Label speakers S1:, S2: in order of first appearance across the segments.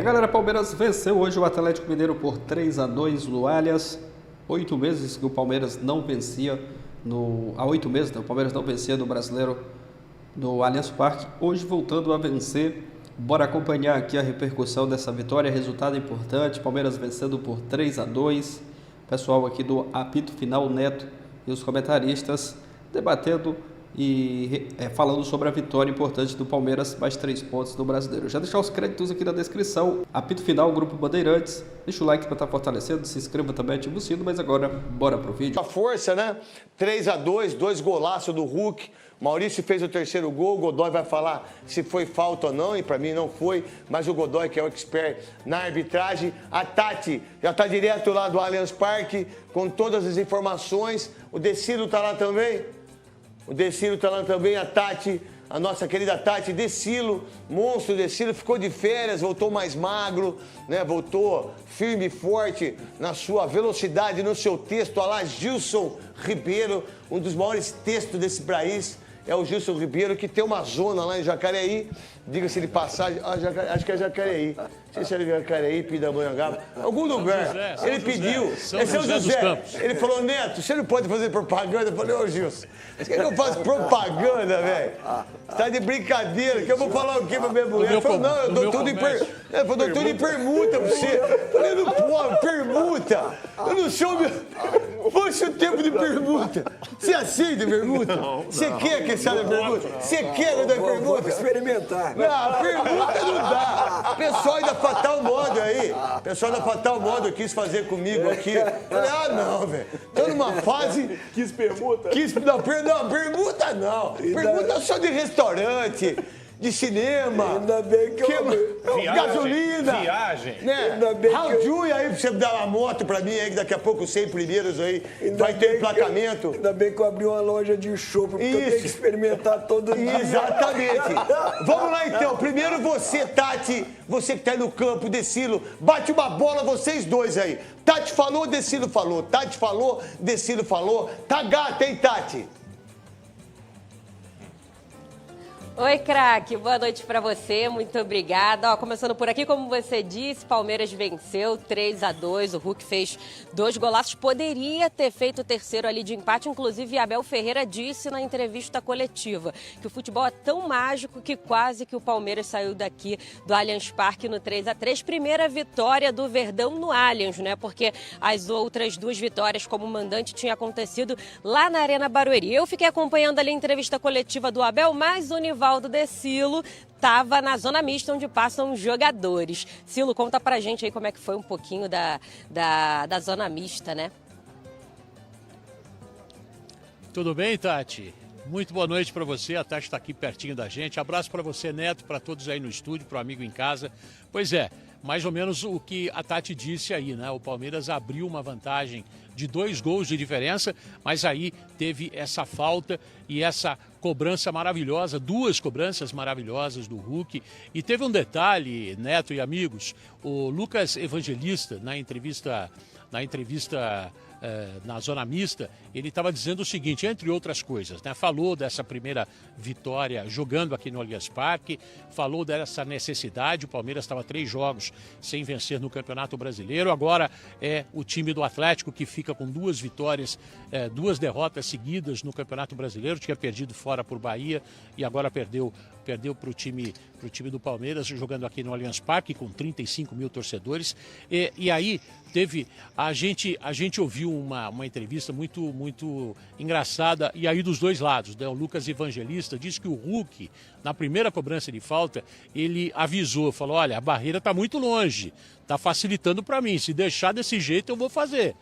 S1: Galera, Palmeiras venceu hoje o Atlético Mineiro por 3-2 no Allianz. 8 meses que o Palmeiras não vencia há 8 meses, né? O Palmeiras não vencia no Brasileiro do Allianz Parque. Hoje voltando a vencer. Bora acompanhar aqui a repercussão dessa vitória. Resultado importante, Palmeiras vencendo por 3-2. Pessoal aqui do Apito Final, Neto e os comentaristas debatendo e falando sobre a vitória importante do Palmeiras, mais 3 pontos no Brasileiro. Já deixar os créditos aqui na descrição. Apito Final, Grupo Bandeirantes. Deixa o like para estar fortalecendo, se inscreva também, ativa o sino, mas agora bora pro vídeo.
S2: A força, né? 3-2, 2 golaços do Hulk. Maurício fez o terceiro gol, o Godoy vai falar se foi falta ou não, e para mim não foi, mas o Godoy, que é o expert na arbitragem. A Tati já está direto lá do Allianz Parque, com todas as informações. O Decilo está lá também? O Decilo está lá também, a Tati, a nossa querida Tati Decilo, monstro Decilo, ficou de férias, voltou mais magro, né? Voltou firme e forte na sua velocidade, no seu texto. Olha lá, Gilson Ribeiro, um dos maiores textos desse país. É o Gilson Ribeiro, que tem uma zona lá em Jacareí, diga-se de passagem, acho que é Jacareí, não sei se é Jacareí, Pindamonhangaba, algum lugar. Ele pediu, é São José, ele falou, Neto, você não pode fazer propaganda? Eu falei, ô Gilson, por que eu faço propaganda, velho? Você tá de brincadeira, que eu vou falar o quê pra minha mulher? Ele falou, não, eu dou tudo em permuta pra você. Eu falei, não pode, permuta, eu não sou, poxa, o tempo de permuta. Você aceita permuta? Você quer que essa permuta? Você quer que eu dê permuta?
S3: Vou experimentar.
S2: Não, permuta não dá. Pessoal da Fatal Modo aí. Pessoal da Fatal Modo quis fazer comigo aqui. Falei, não, velho. Tô numa fase...
S3: Quis permuta?
S2: Não, permuta não. Permuta só de restaurante, de cinema.
S3: Ainda bem que eu...
S2: gasolina.
S4: Viagem.
S2: Né?
S3: Ainda bem
S2: Raul aí pra você dar uma moto pra mim aí, que daqui a pouco os 100 primeiros aí vai ter emplacamento.
S3: Ainda bem que eu abri uma loja de chopp, porque eu tenho que experimentar todo dia.
S2: Exatamente. Vamos lá então. Primeiro você, Tati, você que tá aí no campo, Decilo, bate uma bola vocês dois aí. Tati falou, Decilo falou. Tati falou, Decilo falou. Tá gata, hein, Tati?
S5: Oi, craque, boa noite pra você, muito obrigada. Começando por aqui, como você disse, Palmeiras venceu 3-2, o Hulk fez 2 golaços, poderia ter feito o terceiro ali de empate, inclusive Abel Ferreira disse na entrevista coletiva que o futebol é tão mágico que quase que o Palmeiras saiu daqui do Allianz Parque no 3-3, primeira vitória do Verdão no Allianz, né? Porque as outras 2 vitórias como mandante tinha acontecido lá na Arena Barueri. Eu fiquei acompanhando ali a entrevista coletiva do Abel, mas o Nivaldo Decilo estava na zona mista onde passam os jogadores. Cilo, conta pra gente aí como é que foi um pouquinho da zona mista, né?
S4: Tudo bem, Tati? Muito boa noite para você, a Tati está aqui pertinho da gente. Abraço para você, Neto, para todos aí no estúdio, para o amigo em casa. Pois é, mais ou menos o que a Tati disse aí, né? O Palmeiras abriu uma vantagem de 2 gols de diferença, mas aí teve essa falta e essa cobrança maravilhosa, 2 cobranças maravilhosas do Hulk. E teve um detalhe, Neto e amigos, o Lucas Evangelista, na entrevista na zona mista, ele estava dizendo o seguinte, entre outras coisas, né? Falou dessa primeira vitória jogando aqui no Allianz Parque, falou dessa necessidade, o Palmeiras estava 3 jogos sem vencer no Campeonato Brasileiro, agora é o time do Atlético que fica com 2 vitórias, 2 derrotas seguidas no Campeonato Brasileiro, tinha perdido fora por Bahia e agora perdeu para o time do Palmeiras, jogando aqui no Allianz Parque com 35 mil torcedores. E aí teve, a gente ouviu uma entrevista muito engraçada, e aí dos 2 lados, né? O Lucas Evangelista disse que o Hulk, na primeira cobrança de falta, ele avisou, falou, olha, a barreira está muito longe, está facilitando para mim, se deixar desse jeito eu vou fazer.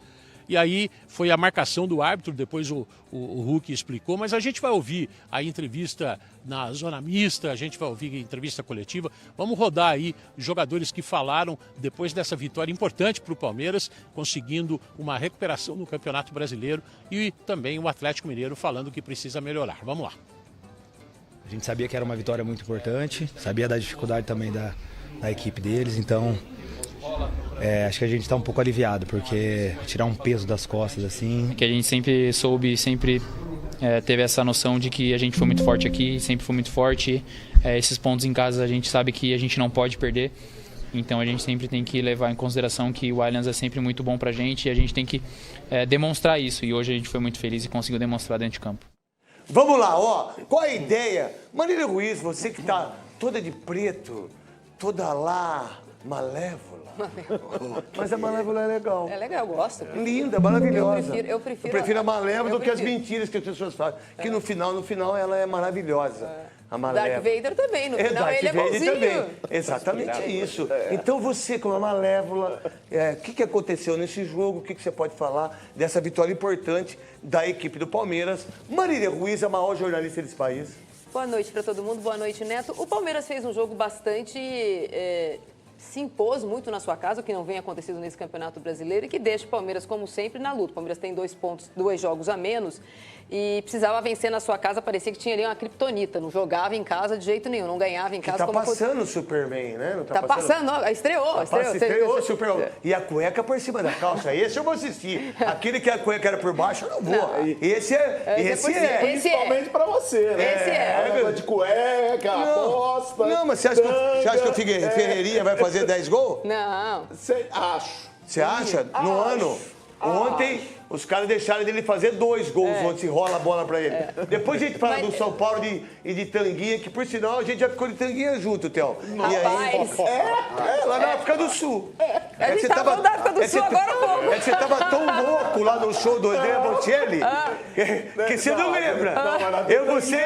S4: E aí foi a marcação do árbitro, depois o Hulk explicou, mas a gente vai ouvir a entrevista na zona mista, a gente vai ouvir a entrevista coletiva. Vamos rodar aí os jogadores que falaram depois dessa vitória importante para o Palmeiras, conseguindo uma recuperação no Campeonato Brasileiro, e também o Atlético Mineiro falando que precisa melhorar. Vamos lá.
S6: A gente sabia que era uma vitória muito importante, sabia da dificuldade também da equipe deles, então... acho que a gente está um pouco aliviado, porque tirar um peso das costas assim...
S7: Que a gente sempre soube, teve essa noção de que a gente foi muito forte aqui, sempre foi muito forte. Esses pontos em casa a gente sabe que a gente não pode perder. Então a gente sempre tem que levar em consideração que o Allianz é sempre muito bom pra gente e a gente tem que demonstrar isso. E hoje a gente foi muito feliz e conseguiu demonstrar dentro de campo.
S2: Vamos lá, ó. Qual a ideia? Marília Ruiz, você que tá toda de preto, toda lá, malévola. Mas a Malévola é legal.
S8: É legal, eu gosto.
S2: Linda, maravilhosa.
S8: Eu prefiro
S2: a Malévola do que as mentiras que as pessoas fazem. Que no final ela é maravilhosa. A Malévola.
S8: Darth Vader também, no final
S2: Darth
S8: ele é
S2: Vader
S8: bonzinho.
S2: também. Exatamente isso. Então você, como a Malévola, o que aconteceu nesse jogo? O que você pode falar dessa vitória importante da equipe do Palmeiras? Marília Ruiz, a maior jornalista desse país.
S8: Boa noite para todo mundo, boa noite, Neto. O Palmeiras fez um jogo bastante... se impôs muito na sua casa, o que não vem acontecendo nesse Campeonato Brasileiro, e que deixa o Palmeiras, como sempre, na luta. O Palmeiras tem 2 jogos a menos e precisava vencer na sua casa. Parecia que tinha ali uma criptonita, não jogava em casa de jeito nenhum, não ganhava em casa.
S2: Tá passando o Superman, né? Não
S8: tá passando, ó, estreou
S2: o Superman. E a cueca por cima da calça, esse eu vou assistir. Aquele que a cueca era por baixo, eu não vou. Não. Esse é.
S9: Principalmente pra você, né?
S8: Esse é.
S9: De cueca, aposta.
S2: Não, mas você acha que o Ferreirinha vai fazer 10 gols?
S8: Não.
S9: Acho.
S2: Você acha? No ano? Ontem, os caras deixaram dele fazer 2 gols onde se rola a bola pra ele. Depois a gente fala do São Paulo e de Tanguinha, que por sinal a gente já ficou de Tanguinha junto, Theo.
S8: Rapaz.
S2: Lá na África do Sul.
S8: A gente tava falando da África do Sul agora há pouco.
S2: Você tava tão louco lá no show do André Bocelli que você não lembra. Eu, você...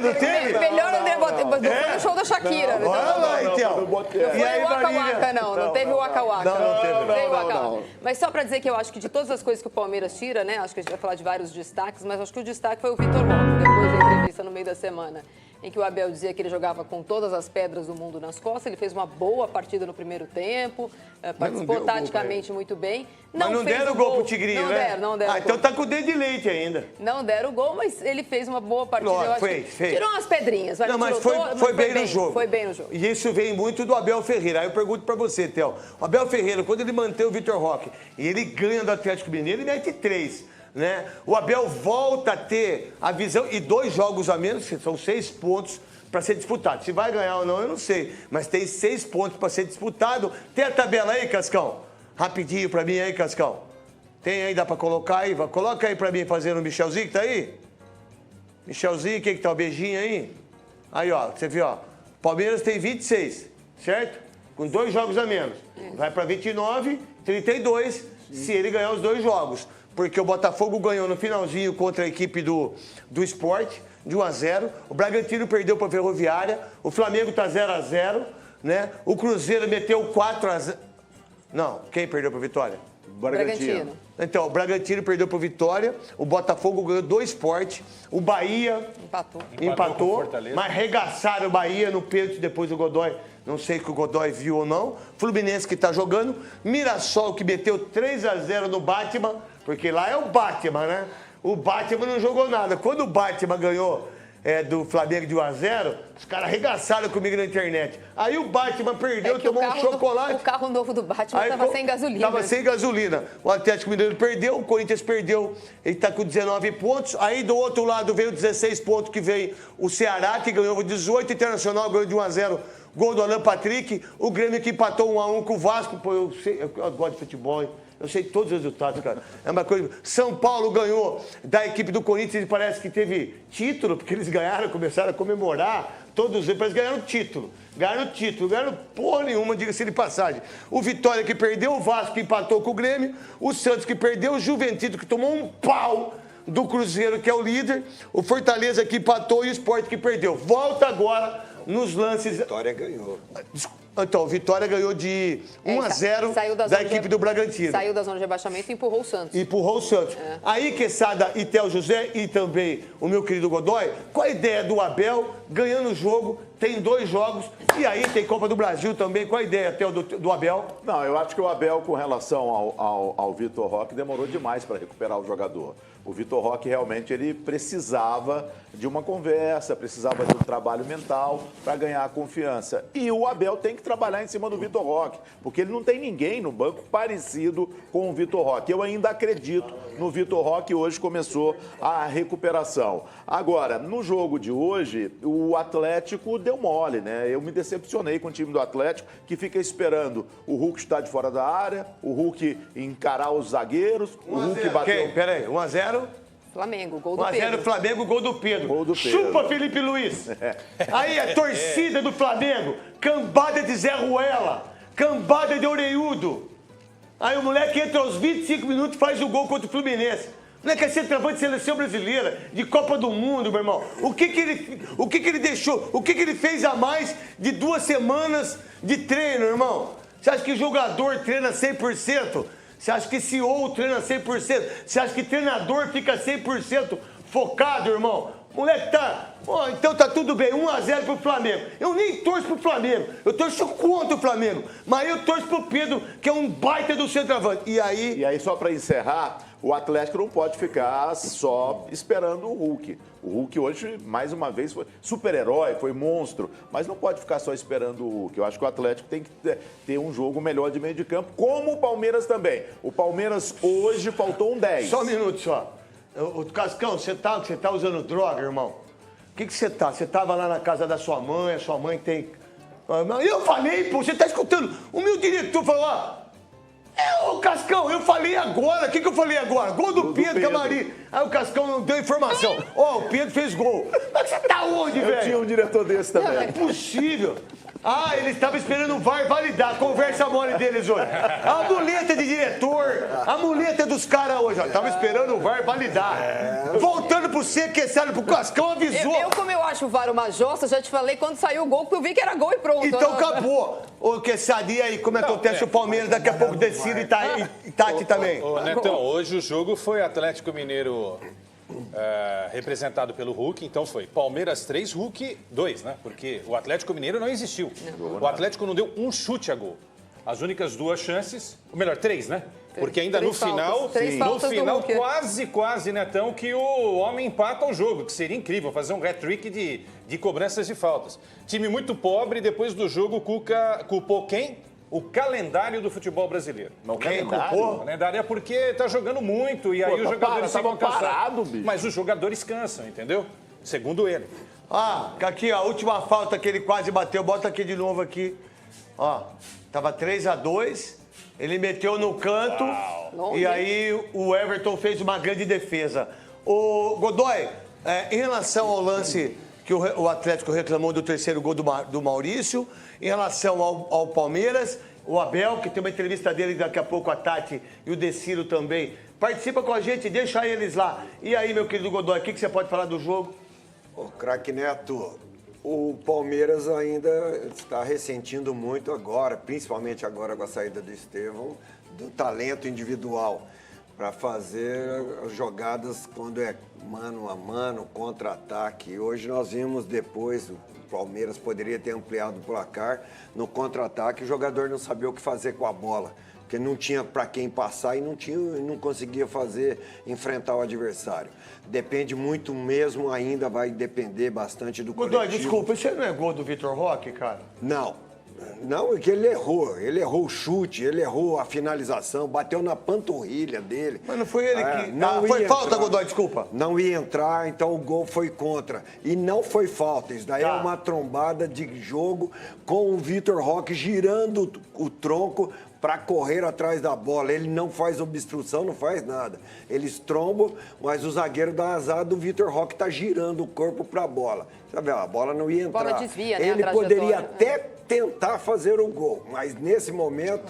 S2: Não teve?
S8: Melhor André Bocelli. Foi no show da Shakira.
S2: Olha lá, então.
S8: Não foi o Waka Waka, não. Não teve o Waka Waka.
S2: Não teve.
S8: Mas só para dizer que eu acho que de todas as coisas que o Palmeiras tira, né? Acho que a gente vai falar de vários destaques, mas acho que o destaque foi o Vitor Roque, depois da entrevista no meio da semana, em que o Abel dizia que ele jogava com todas as pedras do mundo nas costas. Ele fez uma boa partida no primeiro tempo, participou taticamente muito bem.
S2: Mas não deram o gol pro Tigrinho, né?
S8: Não deram.
S2: Então tá com o dedo de leite ainda.
S8: Não deram o gol, mas ele fez uma boa partida. Eu acho que tirou umas pedrinhas.
S2: Não, mas foi bem no jogo.
S8: Foi bem no jogo.
S2: E isso vem muito do Abel Ferreira. Aí eu pergunto pra você, Theo. O Abel Ferreira, quando ele mantém o Vitor Roque e ele ganha do Atlético Mineiro, ele mete 3. Né? O Abel volta a ter a visão, e 2 jogos a menos, são 6 pontos para ser disputado. Se vai ganhar ou não, eu não sei. Mas tem 6 pontos para ser disputado. Tem a tabela aí, Cascão? Rapidinho para mim aí, Cascão. Tem aí, dá para colocar aí? Coloca aí para mim, fazendo o Michelzinho que tá aí. Michelzinho, quem que tá? O beijinho aí? Aí, ó, você viu, ó. Palmeiras tem 26, certo? Com 2 jogos a menos. Vai para 29, 32, se ele ganhar os 2 jogos. Porque o Botafogo ganhou no finalzinho contra a equipe do Sport, de 1-0. O Bragantino perdeu para a Ferroviária. O Flamengo está 0-0, né? O Cruzeiro meteu 4-0. Não, quem perdeu para a Vitória?
S8: Bragantino.
S2: Então, o Bragantino perdeu para o Vitória. O Botafogo ganhou do Sport. O Bahia empatou, mas arregaçaram o Bahia no pênalti depois do Godoy. Não sei se o Godoy viu ou não. Fluminense que está jogando. Mirassol que meteu 3-0 no Batman, porque lá é o Batman, né? O Batman não jogou nada. Quando o Batman ganhou do Flamengo de 1-0, os caras arregaçaram comigo na internet. Aí o Batman perdeu, tomou um chocolate.
S8: O carro novo do Batman estava sem gasolina.
S2: Estava sem gasolina. O Atlético Mineiro perdeu, o Corinthians perdeu. Ele está com 19 pontos. Aí do outro lado veio 16 pontos, que veio o Ceará, que ganhou 18. Internacional ganhou de 1-0. Gol do Alan Patrick. O Grêmio que empatou 1-1 com o Vasco. Pô, eu gosto de futebol, hein? Eu sei todos os resultados, cara. É uma coisa. São Paulo ganhou da equipe do Corinthians e parece que teve título, porque eles ganharam, começaram a comemorar. Todos eles parece que ganharam título. Ganharam porra nenhuma, diga-se de passagem. O Vitória que perdeu, o Vasco que empatou com o Grêmio, o Santos que perdeu, o Juventude que tomou um pau do Cruzeiro, que é o líder, o Fortaleza que empatou e o Sport que perdeu. Volta agora nos lances.
S3: Vitória ganhou.
S2: Então, o Vitória ganhou de 1-0 da equipe do Bragantino.
S8: Saiu da zona de rebaixamento e empurrou o Santos.
S2: Aí, Quesada e Theo José e também o meu querido Godoy, qual a ideia do Abel ganhando o jogo? Tem 2 jogos e aí tem Copa do Brasil também. Qual a ideia, Theo, do Abel?
S9: Não, eu acho que o Abel, com relação ao Vitor Roque, demorou demais para recuperar o jogador. O Vitor Roque realmente ele precisava de uma conversa, precisava de um trabalho mental para ganhar a confiança. E o Abel tem que trabalhar em cima do Vitor Roque, porque ele não tem ninguém no banco parecido com o Vitor Roque. Eu ainda acredito no Vitor Roque, hoje começou a recuperação. Agora, no jogo de hoje, o Atlético deu mole, né? Eu me decepcionei com o time do Atlético, que fica esperando o Hulk estar de fora da área, o Hulk encarar os zagueiros, o Hulk bater...
S2: Peraí, 1-0...
S8: Flamengo, gol do Pedro.
S2: 1-0 Flamengo, gol do Pedro.
S9: Gol do Pedro.
S2: Chupa, Felipe Luiz. Aí a torcida do Flamengo, cambada de Zé Ruela, cambada de Oreiudo. Aí o moleque entra aos 25 minutos e faz o gol contra o Fluminense. O moleque é centroavante de seleção brasileira, de Copa do Mundo, meu irmão. O que ele deixou, o que ele fez a mais de 2 semanas de treino, irmão? Você acha que jogador treina 100%? Você acha que CEO treina 100%? Você acha que treinador fica 100% focado, irmão? Moleque tá... então tá tudo bem, 1-0 pro Flamengo. Eu nem torço pro Flamengo, eu torço contra o Flamengo. Mas eu torço pro Pedro, que é um baita do centroavante. E aí,
S9: só para encerrar, o Atlético não pode ficar só esperando o Hulk. O Hulk hoje, mais uma vez, foi super-herói, foi monstro, mas não pode ficar só esperando o Hulk. Eu acho que o Atlético tem que ter um jogo melhor de meio de campo, como o Palmeiras também. O Palmeiras hoje faltou um 10.
S2: Só um minuto só. Ô, Cascão, você tá usando droga, irmão? O que você tá? Você tava lá na casa da sua mãe, a sua mãe tem... Eu falei, pô, você tá escutando? O meu diretor falou, ô Cascão, eu falei agora. O que eu falei agora? Gol do Pedro Camarim. Aí o Cascão não deu informação. O Pedro fez gol. Mas você tá onde, velho?
S9: Eu tinha um diretor desse também.
S2: Não é possível. Eles estavam esperando o VAR validar. Conversa mole deles hoje. A muleta de diretor, a muleta dos caras hoje, ó. Tava esperando o VAR validar. Voltando pro CQC, pro Cascão avisou.
S8: Como eu acho o VAR uma jossa, já te falei quando saiu o gol, que eu vi que era gol e pronto.
S2: Então acabou. Ô, Quesada, aí, como acontece o Palmeiras, daqui a pouco decide e Tati também.
S10: Ô, Netão, hoje o jogo foi Atlético Mineiro representado pelo Hulk, então foi Palmeiras 3, Hulk 2, né? Porque o Atlético Mineiro não existiu. O Atlético não deu um chute a gol. As únicas 2 chances, ou melhor, 3, né? Porque ainda no final, quase, Netão, que o homem empata o jogo, que seria incrível, fazer um hat-trick de cobranças de faltas. Time muito pobre, depois do jogo o Cuca culpou quem? O calendário do futebol brasileiro.
S9: Não, o
S10: calendário é porque tá jogando muito e aí os jogadores ficam cansados. Mas os jogadores cansam, entendeu? Segundo ele.
S2: Aqui, ó, a última falta que ele quase bateu, bota aqui de novo aqui. Ó, tava 3-2, ele meteu no canto e aí o Everton fez uma grande defesa. Ô, Godoy, em relação ao lance que o Atlético reclamou do terceiro gol do Maurício, em relação ao Palmeiras, o Abel, que tem uma entrevista dele daqui a pouco, a Tati e o Deciro também. Participa com a gente, deixa eles lá. E aí, meu querido Godoy, o que você pode falar do jogo?
S3: Ô, craque Neto, o Palmeiras ainda está ressentindo muito agora, principalmente agora com a saída do Estevão, do talento individual para fazer as jogadas quando é mano a mano, contra-ataque. Hoje nós vimos depois, o Palmeiras poderia ter ampliado o placar, no contra-ataque o jogador não sabia o que fazer com a bola, porque não tinha para quem passar e não conseguia enfrentar o adversário. Depende muito mesmo, ainda vai depender bastante do coletivo.
S2: Godoy, desculpa, isso aí não é gol do Vitor Roque, cara?
S3: Não, é que ele errou o chute, ele errou a finalização, bateu na panturrilha dele.
S2: Mas não foi ele que... foi falta, Godoy, desculpa.
S3: Não ia entrar, então o gol foi contra. E não foi falta, isso daí é uma trombada de jogo com o Vitor Roque girando o tronco para correr atrás da bola. Ele não faz obstrução, não faz nada. Eles trombam, mas o zagueiro dá azar do Vitor Roque tá girando o corpo para a bola. Sabe, a bola não ia entrar.
S8: A bola desvia, né?
S3: Ele poderia até tentar fazer o gol, mas nesse momento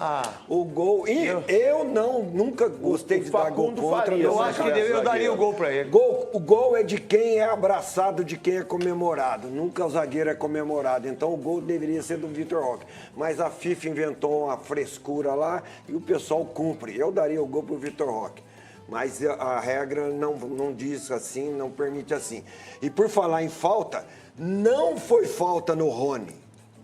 S3: o gol... Eu nunca gostei de dar gol contra.
S2: Eu acho que eu daria o gol para ele.
S3: O gol é de quem é abraçado, de quem é comemorado. Nunca o zagueiro é comemorado. Então o gol deveria ser do Vitor Roque. Mas a FIFA inventou uma frescura lá e o pessoal cumpre. Eu daria o gol pro Vitor Roque. Mas a regra não diz assim, não permite assim. E por falar em falta, não foi falta no Rony.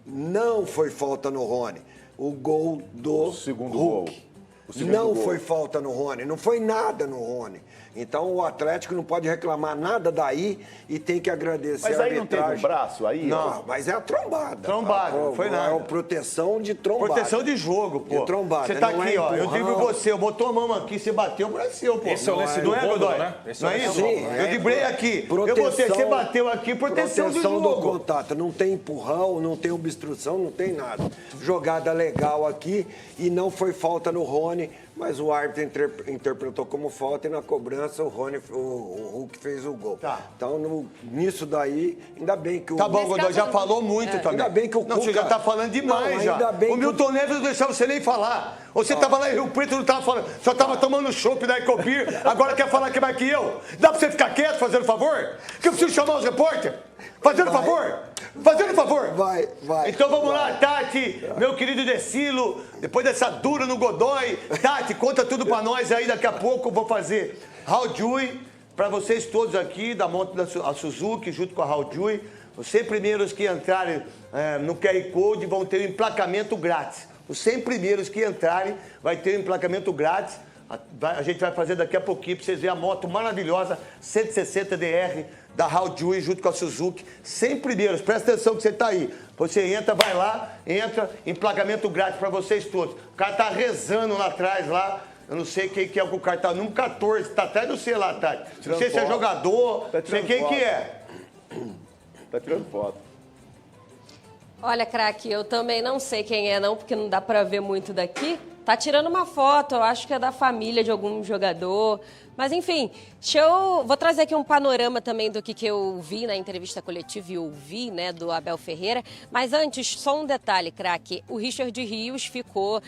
S3: Não foi falta no Rony. O gol do
S9: segundo
S3: Hulk.
S9: gol.
S3: Não foi falta no Rony, não foi nada no Rony. Então o Atlético não pode reclamar nada daí e tem que agradecer
S9: Mas
S3: a
S9: aí
S3: arbitragem.
S9: não teve um braço aí?
S3: Não, mas é a trombada.
S2: Trombada, não foi nada.
S3: É a proteção de trombada.
S2: Proteção de jogo, pô.
S3: De trombada.
S2: Você tá
S3: não
S2: aqui,
S3: é
S2: ó. Eu
S3: empurrão.
S2: driblo você, eu botou a mão aqui, você bateu, por seu, pô.
S10: Esse é o lance do
S2: não é,
S10: cômodo,
S2: Godoy?
S10: né? Esse
S2: Não
S10: é o
S2: é
S10: lance
S2: isso?
S10: do
S3: cômodo.
S2: Eu driblei aqui. Eu botei, você bateu aqui, proteção do jogo.
S3: do contato. Não tem empurrão, não tem obstrução, não tem nada. Jogada legal aqui e não foi falta no Rony, mas o árbitro interpretou como falta e na cobrança o Hulk fez o gol.
S2: Tá.
S3: Então, nisso daí, ainda bem que o...
S2: Tá bom, Godoy, já falou muito também.
S3: Ainda bem que o
S2: Não, você
S3: Cuca-
S2: já tá falando demais
S3: Não,
S2: já.
S3: ainda bem
S2: O Milton Neves não deixava você nem falar. Você tava lá em Rio Preto, não tava falando. Só tava tomando chopp da Ecopir. Agora quer falar que mais que eu? Dá pra você ficar quieto, fazendo favor? Que eu preciso chamar os repórteres? Fazendo favor? Fazendo favor?
S3: Vai.
S2: Então vamos lá, Tati, meu querido Decilo, depois dessa dura no Godoy. Tati, conta tudo pra nós aí, daqui a pouco eu vou fazer Haldjui pra vocês todos aqui, da moto da Suzuki, junto com a Haldjui. Os 100 primeiros que entrarem no QR Code vão ter um emplacamento grátis. Os 100 primeiros que entrarem vai ter um emplacamento grátis. A gente vai fazer daqui a pouquinho pra vocês verem a moto maravilhosa 160 DR da Haldjui junto com a Suzuki. 100 primeiros, presta atenção que você tá aí. Você entra, vai lá, entra, emplacamento grátis pra vocês todos. O cara tá rezando lá atrás, lá. Eu não sei quem que é o cara tá, número 14, tá atrás do sei lá, Tati. Não sei se é jogador, não sei quem que é.
S9: Tá tirando foto.
S5: Olha, craque, eu também não sei quem é não, porque não dá pra ver muito daqui. Tá tirando uma foto, eu acho que é da família de algum jogador. Mas, enfim, vou trazer aqui um panorama também do que eu vi na entrevista coletiva e ouvi, né, do Abel Ferreira. Mas antes, só um detalhe, craque. O Richard Rios ficou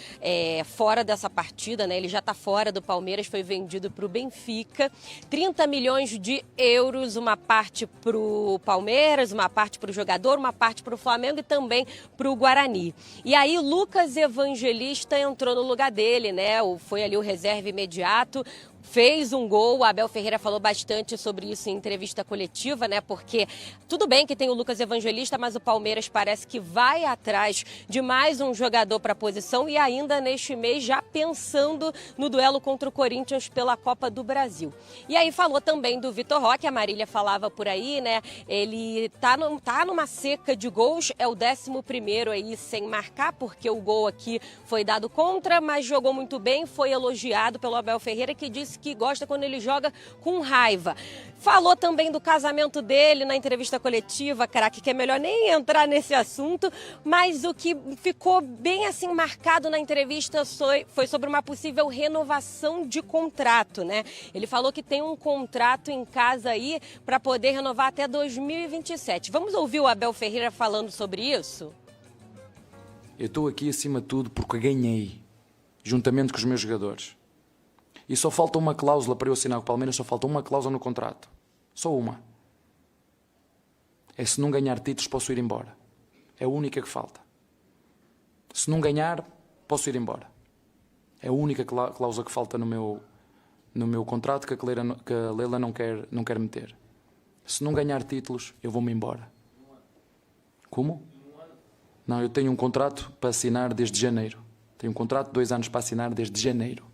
S5: fora dessa partida, né? Ele já está fora do Palmeiras, foi vendido para o Benfica. 30 milhões de euros, uma parte para o Palmeiras, uma parte para o jogador, uma parte para o Flamengo e também para o Guarani. E aí, o Lucas Evangelista entrou no lugar dele, né? Foi ali o reserva imediato. Fez um gol, o Abel Ferreira falou bastante sobre isso em entrevista coletiva, né? Porque tudo bem que tem o Lucas Evangelista, mas o Palmeiras parece que vai atrás de mais um jogador para a posição e ainda neste mês já pensando no duelo contra o Corinthians pela Copa do Brasil. E aí falou também do Vitor Roque, a Marília falava por aí, né? Ele tá numa seca de gols, é o 11º aí sem marcar, porque o gol aqui foi dado contra, mas jogou muito bem, foi elogiado pelo Abel Ferreira, que disse que gosta quando ele joga com raiva. Falou também do casamento dele na entrevista coletiva, craque, que é melhor nem entrar nesse assunto, mas o que ficou bem assim marcado na entrevista foi sobre uma possível renovação de contrato, né? Ele falou que tem um contrato em casa aí para poder renovar até 2027. Vamos ouvir o Abel Ferreira falando sobre isso?
S11: Eu estou aqui acima de tudo porque ganhei, juntamente com os meus jogadores. E só falta uma cláusula para eu assinar com o Palmeiras, só falta uma cláusula no contrato. Só uma. É se não ganhar títulos posso ir embora. É a única que falta. Se não ganhar, posso ir embora. É a única cláusula que falta no meu contrato que a Leila não quer meter. Se não ganhar títulos, eu vou-me embora. Como? Não, eu tenho um contrato para assinar desde janeiro. Tenho um contrato de 2 anos para assinar desde janeiro.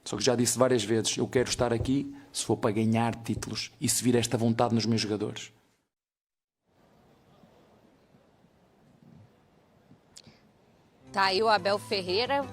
S11: Só que já disse várias vezes, eu quero estar aqui se for para ganhar títulos e se vir esta vontade nos meus jogadores.
S5: Tá aí o Abel Ferreira,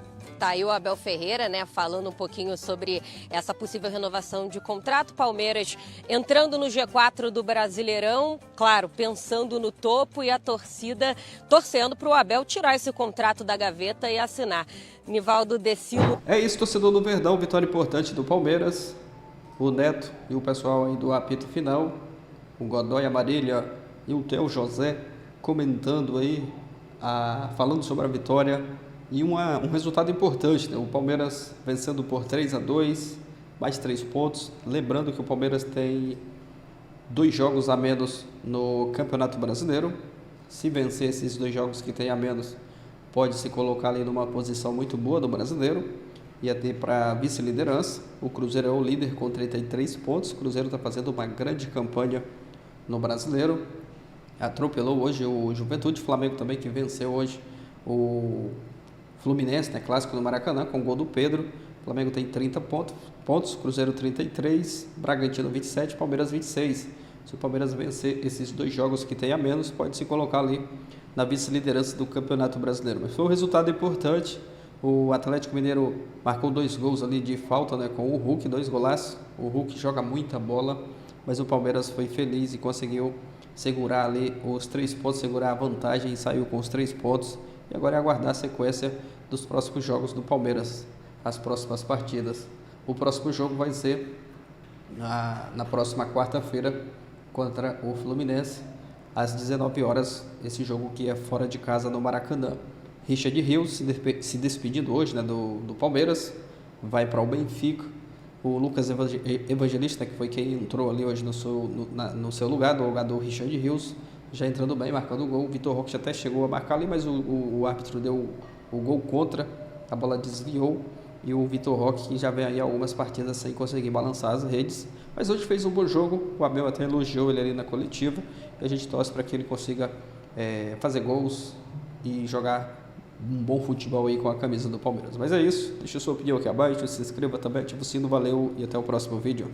S5: né, falando um pouquinho sobre essa possível renovação de contrato. Palmeiras entrando no G4 do Brasileirão, claro, pensando no topo e a torcida torcendo para o Abel tirar esse contrato da gaveta e assinar. Nivaldo Decilo.
S1: É isso, torcedor do Verdão, vitória importante do Palmeiras. O Neto e o pessoal aí do apito final, o Godoy, a Marília e o Theo José comentando aí, falando sobre a vitória. E um resultado importante, né? O Palmeiras vencendo por 3-2, mais 3 pontos. Lembrando que o Palmeiras tem 2 jogos a menos no Campeonato Brasileiro. Se vencer esses 2 jogos que tem a menos, pode se colocar ali numa posição muito boa do Brasileiro. Ia ter para vice-liderança. O Cruzeiro é o líder com 33 pontos. O Cruzeiro está fazendo uma grande campanha no Brasileiro. Atropelou hoje o Juventude. Flamengo também, que venceu hoje o Fluminense, né, clássico no Maracanã, com o gol do Pedro. O Flamengo tem 30 pontos, Cruzeiro 33, Bragantino 27, Palmeiras 26. Se o Palmeiras vencer esses 2 jogos que tem a menos, pode se colocar ali na vice-liderança do Campeonato Brasileiro. Mas foi um resultado importante. O Atlético Mineiro marcou 2 gols ali de falta, né, com o Hulk, 2 golaços. O Hulk joga muita bola, mas o Palmeiras foi feliz e conseguiu segurar ali os 3 pontos, segurar a vantagem e saiu com os 3 pontos. E agora é aguardar a sequência dos próximos jogos do Palmeiras, as próximas partidas. O próximo jogo vai ser na próxima quarta-feira contra o Fluminense, às 19 horas, esse jogo que é fora de casa no Maracanã. Richard Rios se despedindo hoje, né, do Palmeiras, vai para o Benfica. O Lucas Evangelista, que foi quem entrou ali hoje no seu lugar, no lugar do Richard Rios, já entrando bem, marcando o gol. O Vitor Roque até chegou a marcar ali, mas o árbitro deu o gol contra, a bola desviou. E o Vitor Roque, que já vem aí algumas partidas sem conseguir balançar as redes, mas hoje fez um bom jogo. O Abel até elogiou ele ali na coletiva, e a gente torce para que ele consiga fazer gols e jogar um bom futebol aí com a camisa do Palmeiras. Mas é isso, deixa a sua opinião aqui abaixo, se inscreva também, ativa o sino, valeu e até o próximo vídeo.